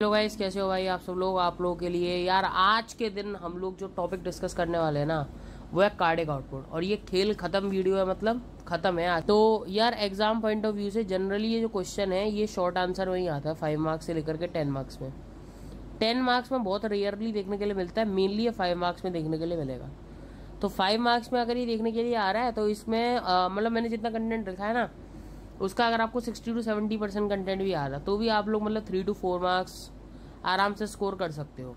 Hello guys, कैसे हो भाई आप सब लोग। आप लोगों के लिए यार आज के दिन हम लोग जो टॉपिक डिस्कस करने वाले हैं ना, वो है कार्डियक आउटपुट। और ये खेल खत्म वीडियो है, मतलब खत्म है आज। तो यार एग्जाम पॉइंट ऑफ व्यू से जनरली ये जो क्वेश्चन है ये शॉर्ट आंसर में ही आता है, 5 मार्क्स से लेकर के 10 मार्क्स में। 10 मार्क्स में बहुत रेयरली देखने के लिए मिलता है, मेनली ये 5 मार्क्स में देखने के लिए मिलेगा। तो 5 मार्क्स में अगर ये देखने के लिए आ रहा है तो इसमें मतलब मैंने जितना कंटेंट रखा है ना, उसका अगर आपको 60 to 70% कंटेंट भी आ रहा तो भी आप लोग मतलब 3 to 4 मार्क्स आराम से स्कोर कर सकते हो।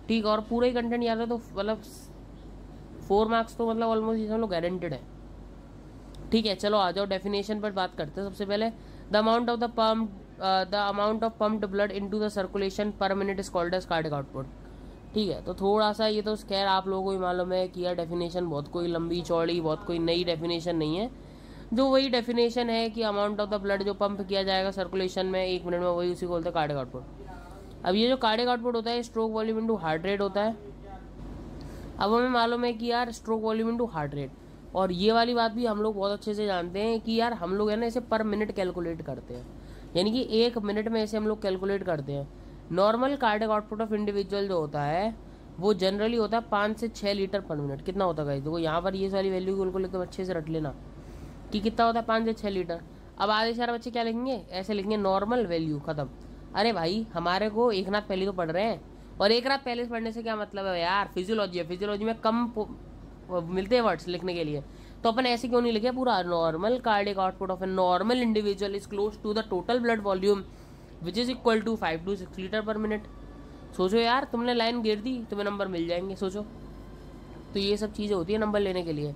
ठीक, और पूरा ही कंटेंट याद है तो मतलब 4 मार्क्स तो मतलब ऑलमोस्ट ये हम लोग गारंटेड है। ठीक है, चलो आ जाओ डेफिनेशन पर बात करते हैं। सबसे पहले the amount of pumped blood into the circulation per minute is called as cardiac output. ठीक है, तो थोड़ा सा ये तो खैर आप लोगों को ही मालूम है कि यार डेफिनेशन बहुत कोई लंबी चौड़ी, बहुत कोई नई डेफिनेशन नहीं है। जो वही डेफिनेशन है कि अमाउंट ऑफ द ब्लड जो पंप किया जाएगा सर्कुलेशन में 1 मिनट में, वही उसी को बोलते हैं कार्डियक आउटपुट। अब ये जो कार्डियक आउटपुट होता है stroke volume into heart rate होता है। अब हमें मालूम है कि यार stroke volume into heart rate, और ये वाली बात भी हम लोग बहुत अच्छे से जानते हैं कि यार हम लोग है ना इसे पर मिनट कैलकुलेट करते हैं, यानी कि 1 मिनट में इसे हम लोग कैलकुलेट करते हैं। Normal cardiac output of individual जो होता है वो जनरली होता है 5 से 6 लीटर पर मिनट। कितना होता है देखो यहाँ पर, ये वाली वैल्यू को एकदम अच्छे से रट लेना कि कितना होता है 5 से 6 लीटर। अब आधे सारे बच्चे क्या लिखेंगे, ऐसे लिखेंगे नॉर्मल वैल्यू खत्म। अरे भाई हमारे को एक रात पहले तो पढ़ रहे हैं, और एक रात पहले पढ़ने से क्या मतलब है यार, फिजियोलॉजी है, फिजियोलॉजी में कम मिलते हैं वर्ड्स लिखने के लिए। तो अपन ऐसे क्यों नहीं लिखे पूरा, normal cardiac output of a normal individual is close to the total blood volume which is equal to 5 to 6 litre per minute. सोचो यार, तुमने लाइन गिर दी तुम्हें नंबर मिल जाएंगे, सोचो। तो ये सब चीजें होती है नंबर लेने के लिए।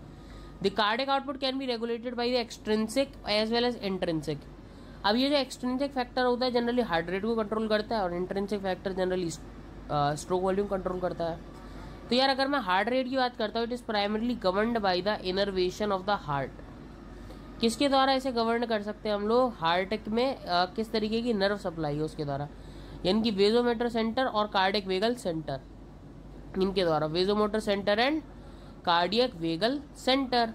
The cardiac output can be regulated by the extrinsic as well as intrinsic. अब ये जो एक्सट्रिंसिक फैक्टर होता है जनरली हार्ट रेट को कंट्रोल करता है, और intrinsic factor generally stroke volume control करता है। तो यार अगर मैं हार्ट रेट की बात करता हूँ, it is primarily governed by the innervation of the heart. किसके द्वारा इसे गवर्न कर सकते हैं हम लोग, हार्ट में किस तरीके की नर्व सप्लाई है उसके द्वारा, यानी कि वेजोमोटर सेंटर और कार्डियक वेगल सेंटर, इनके द्वारा। Vasomotor centre and cardiac vagal centre.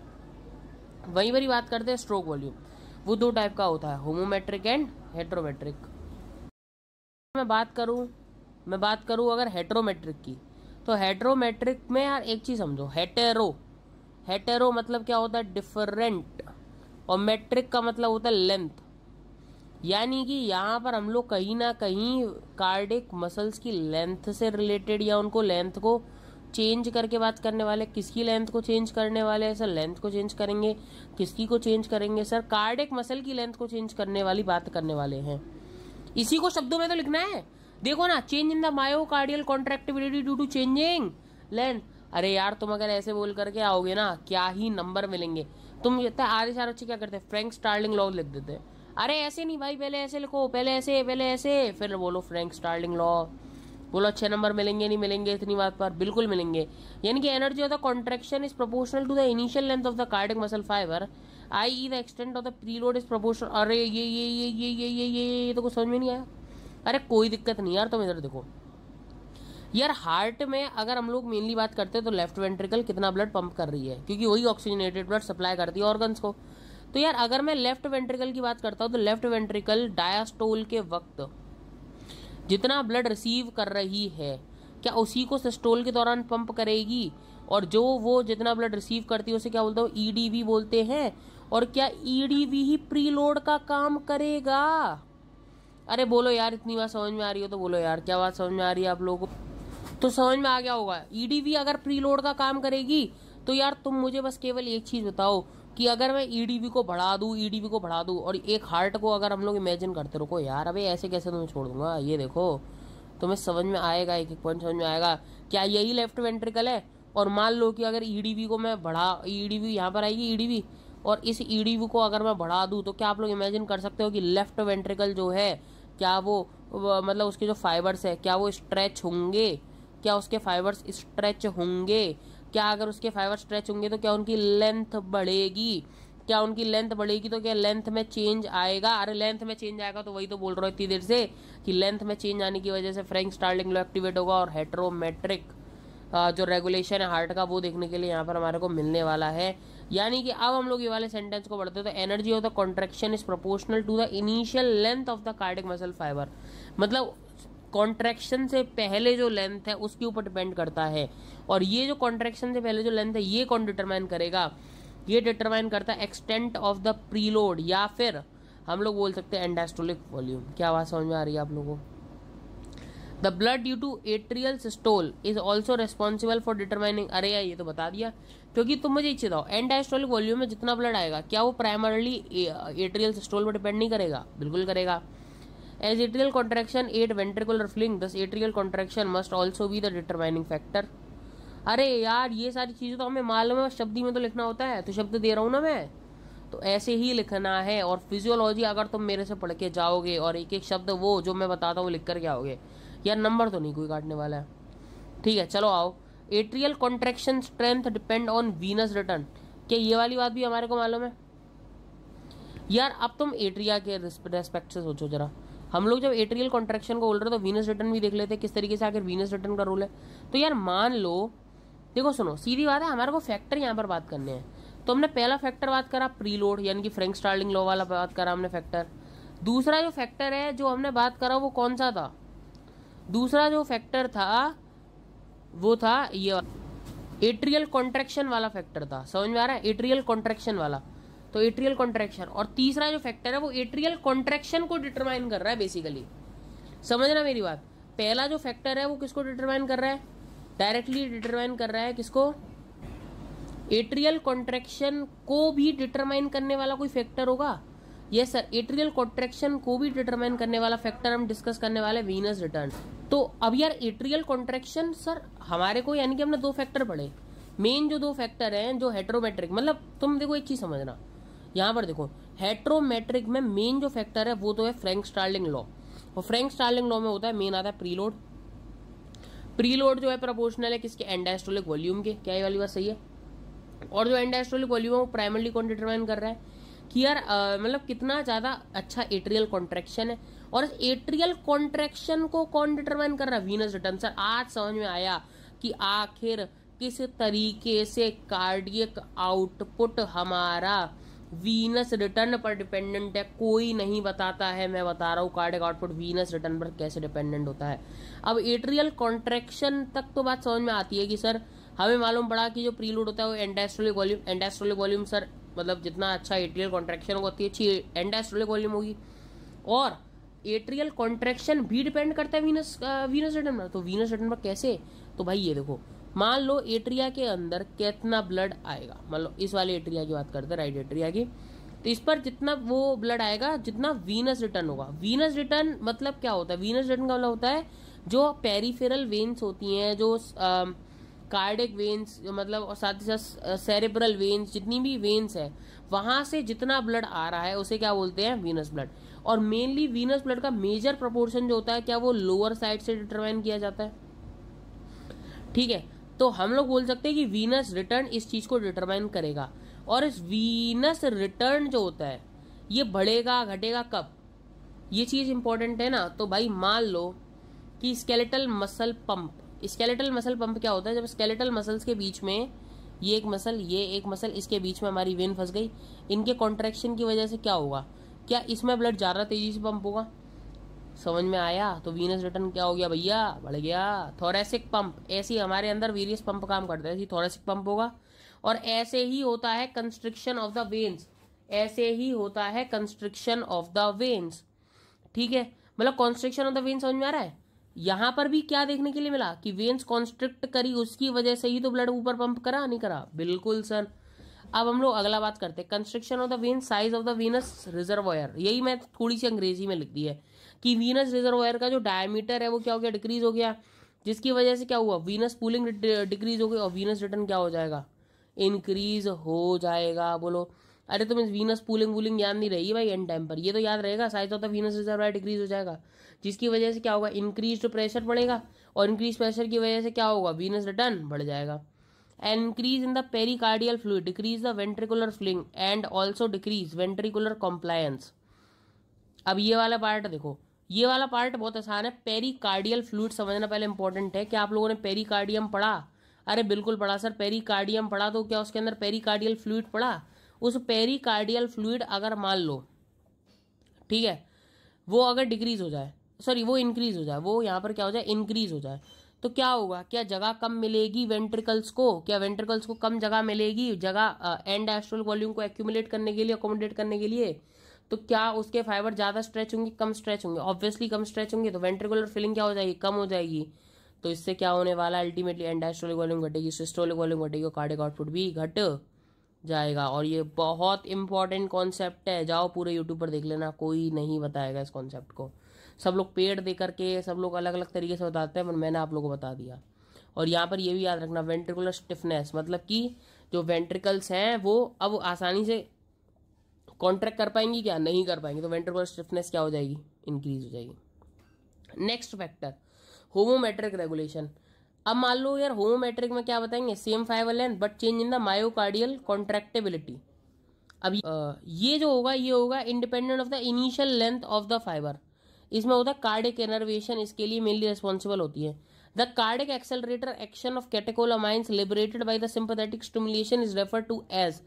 वहीं पर ही बात करते हैं स्ट्रोक वॉल्यूम, वो 2 टाइप का होता है, होमोमेट्रिक एंड हेट्रोमेट्रिक। मैं बात करूं अगर हेट्रोमेट्रिक की, तो हेट्रोमेट्रिक में यार एक चीज समझो, हेटेरो मतलब क्या होता है, डिफरेंट, और मेट्रिक का मतलब होता है लेंथ। यानी कि यहाँ पर हम लोग कहीं ना कहीं कार्डियक मसल्स की लेंथ से रिलेटेड, या उनको लेंथ को चेंज करके बात करने वाले। किसकी लेंथ को चेंज करने वाले हैं सर, लेंथ को चेंज करेंगे। किसकी को चेंज करेंगे सर, कार्डियक मसल की लेंथ को चेंज करने वाली बात करने वाले हैं। इसी को शब्दों में तो लिखना है, देखो ना, change in the myocardial contractibility due to changing length. अरे यार तुम अगर ऐसे बोल करके आओगे ना, क्या ही नंबर मिलेंगे। तुम आधे सारे बच्चे क्या करते हैं, फ्रैंक स्टार्लिंग लॉ लिख देते हैं। अरे ऐसे नहीं भाई, पहले ऐसे लिखो, पहले ऐसे फिर बोलो फ्रैंक स्टार्लिंग लॉ, बोलो अच्छे नंबर मिलेंगे नहीं मिलेंगे, इतनी बात पर बिल्कुल मिलेंगे। यानी कि energy of the contraction is proportional to the initial length of the cardiac muscle fibre, i.e. The extent of the preload is proportional. अरे ये तो कुछ समझ में नहीं आया। अरे कोई दिक्कत नहीं यार, तुम इधर देखो यार। हार्ट में अगर हम लोग मेनली बात करते हैं तो लेफ्ट वेंट्रिकल कितना ब्लड पंप कर रही है, क्योंकि वही ऑक्सीजनेटेड ब्लड सप्लाई करती है ऑर्गन्स को। तो यार अगर मैं लेफ्ट वेंट्रिकल की बात करता हूँ तो लेफ्ट वेंट्रिकल डायस्टोल के वक्त जितना ब्लड रिसीव कर रही है, क्या उसी को सिस्टोल के दौरान पंप करेगी, और जो वो जितना ब्लड रिसीव करती है उसे क्या बोलते हैं, ईडीवी बोलते हैं। और क्या ईडीवी ही प्रीलोड का काम करेगा। अरे बोलो यार, इतनी बात समझ में आ रही हो तो बोलो यार, क्या बात समझ में आ रही है आप लोगों को, तो समझ में आ गया होगा। ईडीवी अगर प्रीलोड का काम करेगी तो यार तुम मुझे बस केवल एक चीज बताओ कि अगर मैं ईडीवी को बढ़ा दूं और एक हार्ट को अगर हम लोग इमेजिन करते, रुको यार, अबे ऐसे कैसे तुम्हें छोड़ दूंगा, ये देखो तुम्हें समझ में आएगा, एक एक पॉइंट समझ में आएगा। क्या यही लेफ्ट वेंट्रिकल है, और मान लो कि अगर ईडीवी को मैं ईडीवी यहाँ पर आएगी ईडीवी, और इस ईडीवी को अगर मैं बढ़ा दूं, तो क्या आप लोग इमेजिन कर सकते हो कि लेफ्ट वेंट्रिकल जो है, क्या वो मतलब उसके जो फाइबर्स है क्या वो स्ट्रेच होंगे, क्या उसके फाइबर्स स्ट्रेच होंगे, क्या अगर उसके फाइबर स्ट्रेच होंगे तो क्या उनकी लेंथ बढ़ेगी, क्या उनकी लेंथ बढ़ेगी तो क्या लेंथ में चेंज आएगा। अरे लेंथ में चेंज आएगा तो वही तो बोल रहा हूँ इतनी देर से कि लेंथ में चेंज आने की वजह से फ्रैंक स्टार्लिंग लॉ एक्टिवेट होगा, और हेट्रोमेट्रिक जो रेगुलेशन है हार्ट का वो देखने के लिए यहाँ पर हमारे को मिलने वाला है। यानी कि अब हम लोग ये वाले सेंटेंस को पढ़ते हैं तो energy of the contraction is proportional to the initial length of the cardiac muscle fibre. मतलब कॉन्ट्रैक्शन से पहले जो लेंथ है उसके ऊपर डिपेंड करता है। और ये जो कॉन्ट्रैक्शन से पहले जो लेंथ है ये कौन डिटरमाइन करेगा? ये डिटरमाइन करता है एक्सटेंट ऑफ द प्रीलोड, या फिर हम लोग बोल सकते हैं एंडास्टोलिक वॉल्यूम। क्या बात समझ में आ रही है आप लोगों को? The blood due to atrial systole is also responsible for determining. अरे यार ये तो बता दिया, क्योंकि तुम मुझे ये बताओ, एंडास्टोलिक वॉल्यूम में जितना ब्लड आएगा क्या वो प्राइमरली एट्रियल सिस्टोल पर डिपेंड नहीं करेगा? बिल्कुल करेगा। As atrial contraction aids ventricular filling, thus atrial contraction must also be the determining factor. अरे यार ये सारी चीजें तो हमें मालूम है, शब्दी में तो लिखना होता है, तो शब्द दे रहा हूं ना मैं, तो ऐसे ही लिखना है। और फिजियोलॉजी अगर तुम मेरे से पढ़ के जाओगे और एक एक शब्द वो जो मैं बताता हूँ लिख कर के आओगे, यार नंबर तो नहीं कोई काटने वाला है। ठीक है चलो आओ। Atrial contraction strength depend on venous return. क्या ये वाली बात भी हमारे को मालूम है? यार अब तुम एट्रिया के रेस्पेक्ट से सोचो जरा, हम लोग जब एट्रियल कॉन्ट्रैक्शन को बोल रहे तो वीनस रिटर्न भी देख लेते किस तरीके से आखिर वीनस रिटर्न का रोल है। तो यार मान लो, देखो सुनो सीधी बात है, हमारे को फैक्टर यहाँ पर बात करने हैं। तो हमने पहला फैक्टर बात करा प्रीलोड, यानी कि फ्रैंक स्टार्लिंग लॉ वाला बात करा हमने फैक्टर। दूसरा जो फैक्टर है जो हमने बात करा वो कौन सा था? दूसरा जो फैक्टर था वो था ये एट्रियल कॉन्ट्रैक्शन वाला फैक्टर था। समझ में आ रहा है? एट्रियल कॉन्ट्रैक्शन वाला, तो एट्रियल कॉन्ट्रैक्शन। और तीसरा जो फैक्टर है वो एट्रियल कॉन्ट्रैक्शन को डिटरमाइन कर रहा है बेसिकली। समझना मेरी बात, पहला जो फैक्टर है वो किसको डिटरमाइन कर रहा है? डायरेक्टली डिटरमाइन कर रहा है किसको? एट्रियल कॉन्ट्रैक्शन को भी डिटरमाइन करने वाला कोई फैक्टर होगा? यस सर, एट्रियल कॉन्ट्रैक्शन को भी डिटरमाइन करने वाला फैक्टर हम डिस्कस करने वाले वीनस रिटर्न। तो अब यार एट्रियल कॉन्ट्रैक्शन सर हमारे को, यानी कि हमने दो फैक्टर पढ़े, मेन जो दो फैक्टर हैं जो हेट्रोमेट्रिक, मतलब तुम देखो एक चीज समझना, यहाँ पर देखो हेट्रोमेट्रिक में मेन जो फैक्टर है वो तो है फ्रैंक स्टार्लिंग लॉ। और फ्रैंक स्टार्लिंग लॉ में होता है मेन आता है प्रीलोड। प्रीलोड जो है प्रोपोर्शनल है किसके? एंडास्टोलिक वॉल्यूम के। क्या ये वाली बात सही है? और जो एंडास्टोलिक वॉल्यूम है वो प्राइमरली कौन डिटरमाइन कर रहा है कि यार मतलब कितना ज्यादा अच्छा एट्रियल कॉन्ट्रैक्शन है। और एट्रियल कॉन्ट्रैक्शन को कौन डिटरमाइन कर रहा है? Venous return. सर आज समझ में आया कि आखिर किस तरीके से कार्डियक आउटपुट हमारा वीनस रिटर्न पर डिपेंडेंट है। कोई नहीं बताता है, मैं बता रहा हूँ कार्डियक आउटपुट वीनस रिटर्न पर कैसे डिपेंडेंट होता है। अब एट्रियल कॉन्ट्रैक्शन तक तो बात समझ में आती है कि सर हमें मालूम पड़ा कि जो प्रीलोड होता है वो एंडास्टोलिक वॉल्यूम। एंडास्टोलिक वॉल्यूम सर मतलब जितना अच्छा एट्रियल कॉन्ट्रैक्शन होगा उतनी अच्छी एंडास्टोलिक वॉल्यूम होगी। और एट्रियल कॉन्ट्रैक्शन भी डिपेंड करता है वीनस रिटर्न पर। तो वीनस रिटर्न पर कैसे? तो भाई ये देखो, मान लो एट्रिया के अंदर कितना ब्लड आएगा, मान लो इस वाले एट्रिया की बात करते हैं, राइट एट्रिया की, तो इस पर जितना वो ब्लड आएगा जितना वीनस रिटर्न होगा। वीनस रिटर्न मतलब क्या होता है? वीनस रिटर्न का मतलब होता है जो पेरिफेरल वेन्स होती हैं, जो कार्डिक वेन्स, मतलब और साथ ही साथ सेरेब्रल वेन्स, जितनी भी वेन्स है वहां से जितना ब्लड आ रहा है उसे क्या बोलते हैं? Venous blood. और मेनली वीनस ब्लड का मेजर प्रोपोर्शन जो होता है क्या वो लोअर साइड से डिटरमाइन किया जाता है। ठीक है, तो हम लोग बोल सकते हैं कि वीनस रिटर्न इस चीज को डिटरमाइन करेगा। और इस वीनस रिटर्न जो होता है ये बढ़ेगा घटेगा कब? ये चीज इंपॉर्टेंट है ना। तो भाई मान लो कि skeletal muscle pump, skeletal muscle pump क्या होता है? जब स्केलेटल मसल्स के बीच में ये एक मसल, ये एक मसल, इसके बीच में हमारी वेन फंस गई, इनके कॉन्ट्रैक्शन की वजह से क्या होगा? क्या इसमें ब्लड ज्यादा तेजी से पंप होगा? समझ में आया? तो वीनस रिटर्न क्या हो गया भैया? बढ़ गया। थोरेसिक पंप, ऐसे ही हमारे अंदर वेरियस पंप काम करते हैं, ऐसे थोरेसिक पंप होगा। और ऐसे ही होता है कंस्ट्रिक्शन ऑफ द वेन्स, ऐसे ही होता है कंस्ट्रिक्शन ऑफ द वेन्स। ठीक है, मतलब कॉन्स्ट्रिक्शन ऑफ द वेन्स समझ में आ रहा है? यहां पर भी क्या देखने के लिए मिला कि वेन्स कॉन्स्ट्रिक्ट करी, उसकी वजह से ही तो ब्लड ऊपर पंप करा, नहीं करा? बिल्कुल सर। अब हम लोग अगला बात करते हैं, constriction of the when, size of the Venus reservoir. यही मैं थोड़ी सी अंग्रेजी में लिख दी है कि वीनस रिजर्वॉयर का जो डायमीटर है वो क्या हो गया? डिक्रीज हो गया, जिसकी वजह से क्या हुआ? वीनस पूलिंग डिक्रीज हो गई और वीनस रिटर्न क्या हो जाएगा? इंक्रीज हो जाएगा। बोलो अरे तुम इस वीनस पूलिंग वूलिंग याद नहीं रही भाई एंड टाइम पर, ये तो याद रहेगा, size of the Venus reservoir decrease हो जाएगा, जिसकी वजह से क्या होगा? इंक्रीज प्रेशर बढ़ेगा, और इंक्रीज प्रेशर की वजह से क्या होगा? वीनस रिटर्न बढ़ जाएगा। increase in the pericardial fluid decrease the ventricular filling and also decrease ventricular compliance। अब ये वाला पार्ट देखो, ये वाला पार्ट बहुत आसान है। पेरिकार्डियल फ्लूइड समझना पहले इंपॉर्टेंट है। क्या आप लोगों ने पेरिकार्डियम पढ़ा? अरे बिल्कुल पढ़ा सर, पेरिकार्डियम पढ़ा, तो क्या उसके अंदर पेरिकार्डियल फ्लूइड पढ़ा? उस पेरिकार्डियल फ्लूइड अगर मान लो, ठीक है, वो अगर डिक्रीज हो जाए, सॉरी वो इंक्रीज हो जाए, वो यहाँ पर क्या हो जाए, इंक्रीज हो जाए, तो क्या होगा, क्या जगह कम मिलेगी वेंट्रिकल्स को, क्या वेंट्रिकल्स को कम जगह मिलेगी, जगह एंड डायस्टोलिक वॉल्यूम को एक्यूमुलेट करने के लिए, अकोमोडेट करने के लिए, तो क्या उसके फाइबर ज्यादा स्ट्रेच होंगे, कम स्ट्रेच होंगे, ऑब्वियसली कम स्ट्रेच होंगे, तो वेंट्रिकुलर फिलिंग क्या हो जाएगी, कम हो जाएगी। तो इससे क्या होने वाला, अल्टीमेटली एंड डायस्टोलिक वॉल्यूम घटेगी, सिस्टोलिक वॉल्यूम घटेगी, कार्डियक आउटपुट भी घट जाएगा। और ये बहुत इंपॉर्टेंट कॉन्सेप्ट है, जाओ पूरे यूट्यूब पर देख लेना, कोई नहीं बताएगा इस कॉन्सेप्ट को, सब लोग पेड़ दे करके सब लोग अलग अलग तरीके से बताते हैं, पर मैंने आप लोगों को बता दिया। और यहाँ पर ये भी याद रखना, वेंट्रिकुलर स्टिफनेस मतलब कि जो वेंट्रिकल्स हैं वो अब आसानी से कॉन्ट्रैक्ट कर पाएंगी, क्या नहीं कर पाएंगे, तो वेंट्रिकुलर स्टिफनेस क्या हो जाएगी, इंक्रीज हो जाएगी। Next factor, homometric regulation. अब मान लो यार होमोमेट्रिक में क्या बताएंगे, same fibre length but change in the myocardial contractility. अब ये जो होगा ये होगा independent of the initial length of the fibre. इसमें होता है कार्डिक इनर्वेशन, इसके लिए मेनली रिस्पॉन्सिबल होती है। The cardiac accelerator action of catecholamines liberated by the sympathetic stimulation is referred to as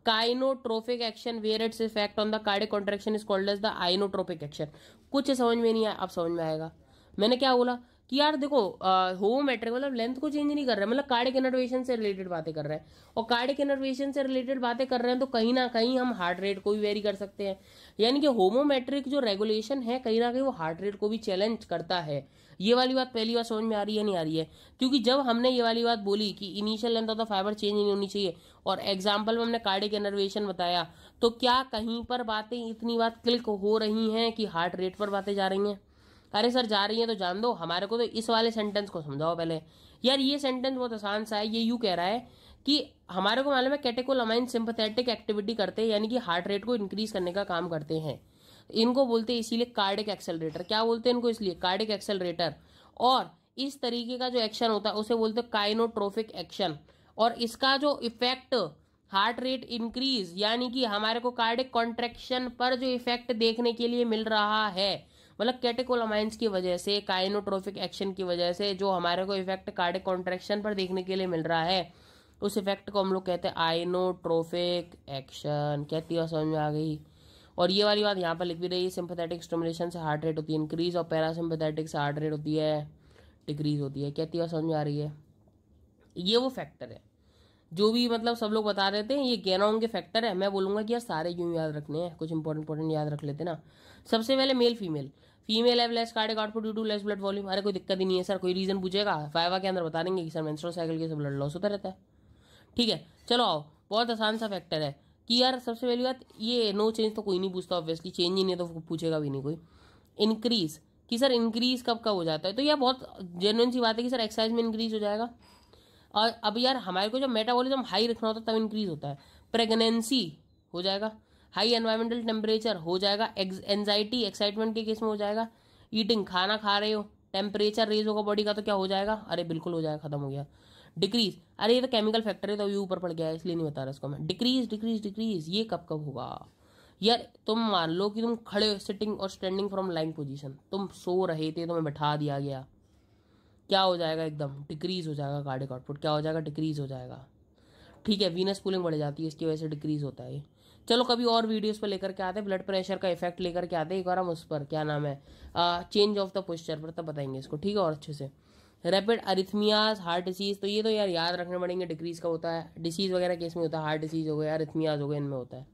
chronotropic action, where its effect on the cardiac contraction is called as the inotropic action. कुछ समझ में नहीं आया, अब समझ में आएगा। मैंने क्या बोला कि यार देखो होमोमेट्रिक मतलब लेंथ को चेंज नहीं कर रहा है, मतलब कार्डिक इनर्वेशन से रिलेटेड बातें कर रहे हैं, और कार्डिक इनर्वेशन से रिलेटेड बातें कर रहे हैं तो कहीं ना कहीं हम हार्ट रेट को भी वेरी कर सकते हैं। यानी कि होमोमेट्रिक जो रेगुलेशन है कहीं ना कहीं वो हार्ट रेट को भी चैलेंज करता है। ये वाली बात पहली बार समझ में आ रही है, नहीं आ रही है? क्योंकि जब हमने ये वाली बात बोली कि initial length of the fibre change नहीं होनी चाहिए, और एग्जाम्पल में हमने कार्डिक इनर्वेशन बताया, तो क्या कहीं पर बातें इतनी बात क्लिक हो रही हैं कि हार्ट रेट पर बातें जा रही हैं? अरे सर जा रही है तो जान दो, हमारे को तो इस वाले सेंटेंस को समझाओ पहले। यार ये सेंटेंस बहुत आसान सा है, ये यूं कह रहा है कि हमारे को मालूम है कैटेकोलामाइन सिंपैथेटिक एक्टिविटी करते हैं, यानी कि हार्ट रेट को इंक्रीज करने का काम करते हैं। इनको बोलते हैं इसीलिए कार्डिक एक्सेलरेटर। क्या बोलते हैं इनको? इसलिए कार्डिक एक्सेलरेटर। और इस तरीके का जो एक्शन होता है उसे बोलते हैं काइनोट्रोपिक एक्शन। और इसका जो इफेक्ट हार्ट रेट इंक्रीज, यानी कि हमारे को कार्डिक कॉन्ट्रैक्शन पर जो इफेक्ट देखने के लिए मिल रहा है, मतलब कैटेकोलामाइंस की वजह से, काइनोट्रोपिक एक्शन की वजह से जो हमारे को इफेक्ट कार्डिक कॉन्ट्रैक्शन पर देखने के लिए मिल रहा है, उस इफेक्ट को हम लोग कहते हैं आइनोट्रोपिक एक्शन। कहती है समझ में आ गई? और ये वाली बात यहाँ पर लिख भी रही है, सिंपैथेटिक स्टिमुलेशन से हार्ट रेट होती है इंक्रीज, और पैरासिम्पैथेटिक से हार्ट रेट होती है डिक्रीज होती है। कहती है समझ में आ रही है? ये वो फैक्टर है जो भी मतलब सब लोग बता रहे थे, ये गेनोम के फैक्टर है। मैं बोलूंगा कि यार सारे यूं याद रखने हैं, कुछ इंपॉर्टेंट याद रख लेते ना। सबसे पहले male female, female have less cardiac output due to less blood volume. अरे कोई दिक्कत ही नहीं है सर, कोई रीजन पूछेगा फाइवा के अंदर बता देंगे कि सर मेंस्ट्रुअल साइकिल के से ब्लड लॉस होता रहता है। ठीक है चलो आओ, बहुत आसान सा फैक्टर है कि यार सबसे पहली बात ये नो चेंज तो कोई नहीं पूछता, ऑब्वियसली चेंज ही नहीं तो पूछेगा भी नहीं कोई। इंक्रीज कि सर इंक्रीज कब कब हो जाता है, तो यह बहुत जेन्युइन सी बात है कि सर एक्सरसाइज में इंक्रीज हो जाएगा। और अब यार हमारे को जब मेटाबॉलिज्म हाई रखना होता है तब इंक्रीज होता है। प्रेगनेंसी हो जाएगा, हाई एनवायरमेंटल टेम्परेचर हो जाएगा, एंजाइटी एक्साइटमेंट के केस में हो जाएगा, ईटिंग खाना खा रहे हो टेम्परेचर रेज होगा बॉडी का तो क्या हो जाएगा, अरे बिल्कुल हो जाएगा, खत्म हो गया। डिक्रीज, अरे ये तो केमिकल फैक्टर है तो ये ऊपर पड़ गया है इसलिए नहीं बता रहा इसको मैं। डिक्रीज डिक्रीज डिक्रीज ये कब कब होगा? यार तुम मान लो कि तुम खड़े सिटिंग और स्टैंडिंग फ्रॉम लाइंग पोजीशन, तुम सो रहे थे तुम्हें बैठा दिया गया, क्या हो जाएगा? एकदम डिक्रीज हो जाएगा कार्डिक आउटपुट। क्या हो जाएगा? डिक्रीज हो जाएगा। ठीक है, वीनस पूलिंग बढ़ जाती है इसकी वजह से डिक्रीज होता है। चलो कभी और वीडियोस पर लेकर के आते हैं, ब्लड प्रेशर का इफेक्ट लेकर के आते हैं एक बार हम उस पर, क्या नाम है, चेंज ऑफ द पोस्चर पर, तब बताएंगे इसको। ठीक है, और अच्छे से। रैपिड अरिथमियाज, हार्ट डिसीज, तो ये तो यार याद रखने पड़ेंगे, डिक्रीज का होता है। डिसीज वगैरह केस में होता है, हार्ट डिसीज हो गया, अरिथमियाज हो गए, इनमें होता है।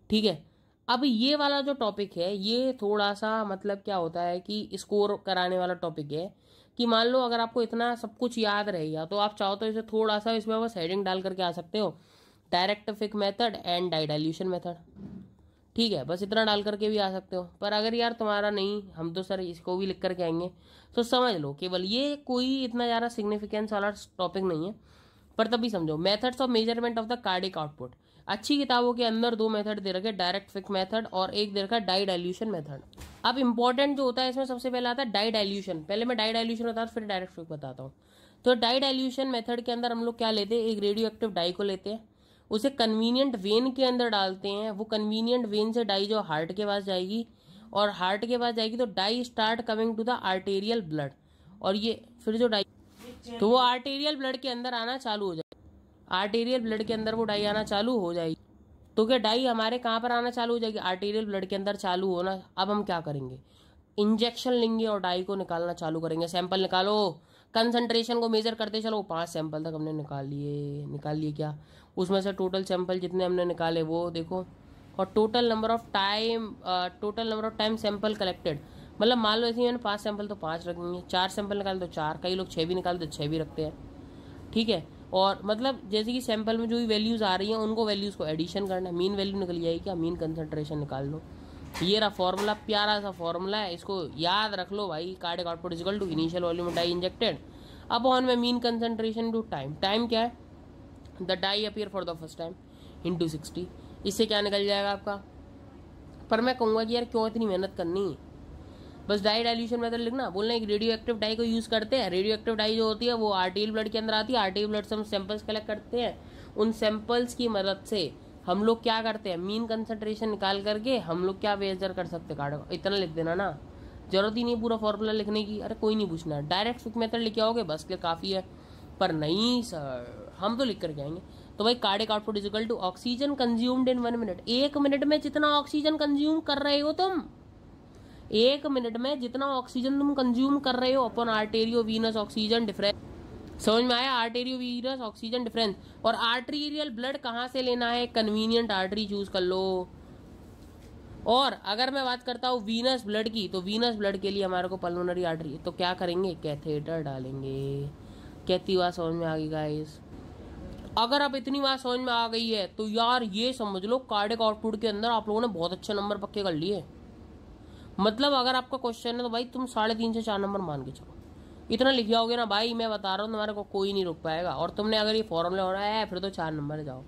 ठीक है, अब ये वाला जो टॉपिक है ये थोड़ा सा मतलब क्या होता है कि स्कोर कराने वाला टॉपिक है कि मान लो अगर आपको इतना सब कुछ याद रहेगा तो आप चाहो तो इसे थोड़ा सा इसमें बस हेडिंग डाल करके आ सकते हो, direct Fick method and dye dilution method. ठीक है, बस इतना डाल करके भी आ सकते हो। पर अगर यार तुम्हारा नहीं, हम तो सर इसको भी लिख करके आएंगे, तो समझ लो केवल ये कोई इतना ज़्यादा सिग्निफिकेंस वाला टॉपिक नहीं है, पर तभी समझो। Methods of measurement of the cardiac output, अच्छी किताबों के अंदर दो मेथड दे रखे, डायरेक्ट फिक मेथड और एक दे रखा डाई डाइल्यूशन मेथड। अब इंपॉर्टेंट जो होता है इसमें सबसे पहले आता है डाई डाइल्यूशन। पहले मैं डाई डाइल्यूशन बताता हूँ फिर डायरेक्ट फिक बताता हूँ। तो डाई डाइल्यूशन मेथड के अंदर हम लोग क्या लेते हैं, एक रेडियो एक्टिव डाई को लेते हैं, उसे कन्वीनियंट वेन के अंदर डालते हैं, वो कन्वीनियंट वेन से डाई जो हार्ट के पास जाएगी, और हार्ट के पास जाएगी तो dye start coming to the arterial blood, और ये फिर जो डाई तो वो आर्टेरियल ब्लड के अंदर आना चालू हो जाएगी, आर्टेरियल ब्लड के अंदर वो डाई आना चालू हो जाएगी। तो क्या डाई हमारे कहाँ पर आना चालू हो जाएगी? आर्टेरियल ब्लड के अंदर चालू होना। अब हम क्या करेंगे, इंजेक्शन लेंगे और डाई को निकालना चालू करेंगे। सैंपल निकालो, कंसंट्रेशन को मेजर करते चलो। 5 सैंपल तक हमने निकाल लिए क्या, उसमें से टोटल सैंपल जितने हमने निकाले वो देखो, और total number of time sample collected, मतलब मान लो ऐसे मैंने 5 सैंपल तो 5 रखेंगे, 4 सैंपल निकाले तो 4, कई लोग 6 भी निकालते तो 6 भी रखते हैं, ठीक है। और मतलब जैसे कि सैंपल में जो भी वैल्यूज आ रही हैं उनको वैल्यूज को एडिशन करना है, मीन वैल्यू निकल जाएगी क्या, मीन कंसंट्रेशन निकाल लो। ये रहा फॉर्मूला, प्यारा सा फॉर्मूला है, इसको याद रख लो भाई। Cardiac output is equal to initial volume dye injected upon में mean concentration to time. Time क्या है, the dye appear for the first time into 60। इससे क्या निकल जाएगा आपका। पर मैं कहूँगा कि यार क्यों इतनी मेहनत करनी, बस डाई डाइल्यूशन मेथड लिखना, बोलना एक रेडियो एक्टिव डाई को यूज़ करते हैं। रेडियो एक्टिव डाई जो होती है वो आर्टियल ब्लड के अंदर आती है, आर्टियल ब्लड से हम सैंपल्स कलेक्ट करते हैं, उन सैंपल्स की मदद से हम लोग क्या करते हैं, मीन कंसंट्रेशन निकाल करके हम लोग क्या मेजर कर सकते हैं कार्डियक। इतना लिख देना ना, जरूरत ही नहीं पूरा फॉर्मूला लिखने की, अरे कोई नहीं पूछना, डायरेक्ट क्विक मेथड लिखे आओगे बस के काफ़ी है। पर नहीं सर, हम तो लिख कर आएंगे। तो भाई cardiac output is equal to oxygen consumed in 1 minute. 1 minute में जितना ऑक्सीजन कंज्यूम कर रहे हो तुम, 1 मिनट में जितना ऑक्सीजन तुम कंज्यूम कर रहे हो अपॉन आर्टेरियो वीनस ऑक्सीजन डिफरेंस। समझ में आया, आर्टेरियो वीनस ऑक्सीजन डिफरेंस। और आर्टेरियल ब्लड कहाँ से लेना है, कन्वीनियंट आर्टरी चूज कर लो। और अगर मैं बात करता हूँ वीनस ब्लड की, तो वीनस ब्लड के लिए हमारे को पल्मोनरी आर्टरी, तो क्या करेंगे, कैथेटर डालेंगे। कहती बात समझ में आ गई गाइस। अगर अब इतनी बात समझ में आ गई है तो यार ये समझ लो कार्डियक आउटपुट के अंदर आप लोगों ने बहुत अच्छे नंबर पक्के कर लिए। मतलब अगर आपका क्वेश्चन है तो भाई तुम 3.5 से 4 नंबर मान के चलो। इतना लिख जाओगे ना भाई, मैं बता रहा हूँ तुम्हारे को कोई नहीं रोक पाएगा। और तुमने अगर ये फॉर्मूला होना है फिर तो 4 नंबर जाओ,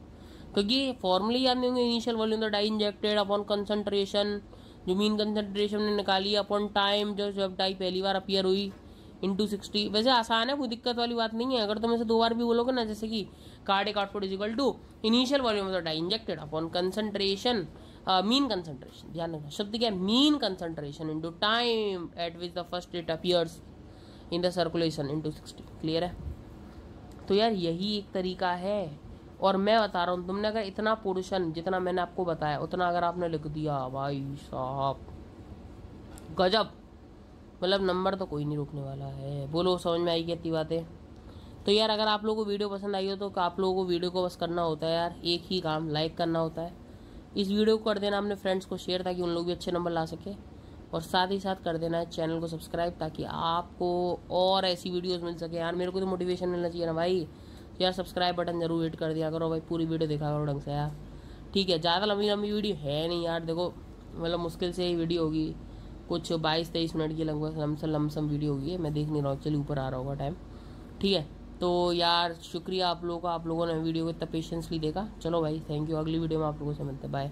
क्योंकि फॉर्मूले याद नहीं होंगे। Initial volume dye injected upon concentration, जो मीन कंसंट्रेशन ने निकाली, अपॉन टाइम जो जब डाई पहली बार अपीयर हुई, इंटू 60। वैसे आसान है, कोई दिक्कत वाली बात नहीं है। अगर तुम इसे 2 बार भी बोलोगे ना, जैसे कि cardiac output is equal to initial volume dye injected upon concentration, mean concentration, ध्यान रखना शब्द क्या है, mean concentration into time at which the first it appears in the circulation into 60। Clear है। तो यार यही एक तरीका है। और मैं बता रहा हूँ, तुमने अगर इतना पोर्शन जितना मैंने आपको बताया उतना अगर आपने लिख दिया भाई साहब गजब, मतलब नंबर तो कोई नहीं रोकने वाला है। बोलो समझ में आई कितनी बातें। तो यार अगर आप लोगों को वीडियो पसंद आई हो तो आप लोगों को वीडियो को बस करना होता है यार, एक ही काम, लाइक करना होता है। इस वीडियो को कर देना अपने फ्रेंड्स को शेयर, ताकि उन लोग भी अच्छे नंबर ला सके। और साथ ही साथ कर देना है चैनल को सब्सक्राइब, ताकि आपको और ऐसी वीडियोस मिल सके। यार मेरे को तो मोटिवेशन मिलना चाहिए ना भाई। तो यार सब्सक्राइब बटन जरूर हिट कर दिया करो भाई, पूरी वीडियो देखा करो ढंग से यार, ठीक है। ज़्यादा लंबी लंबी वीडियो है नहीं यार, देखो मतलब मुश्किल से ही वीडियो होगी, कुछ 22-23 मिनट की लगभग लमसम वीडियो होगी। मैं देख नहीं रहा हूँ, चलिए ऊपर आ रहा होगा टाइम, ठीक है। तो यार शुक्रिया आप लोगों का, आप लोगों ने वीडियो को इतना पेशेंसली देखा। चलो भाई थैंक यू, अगली वीडियो में आप लोगों से मिलते हैं, बाय।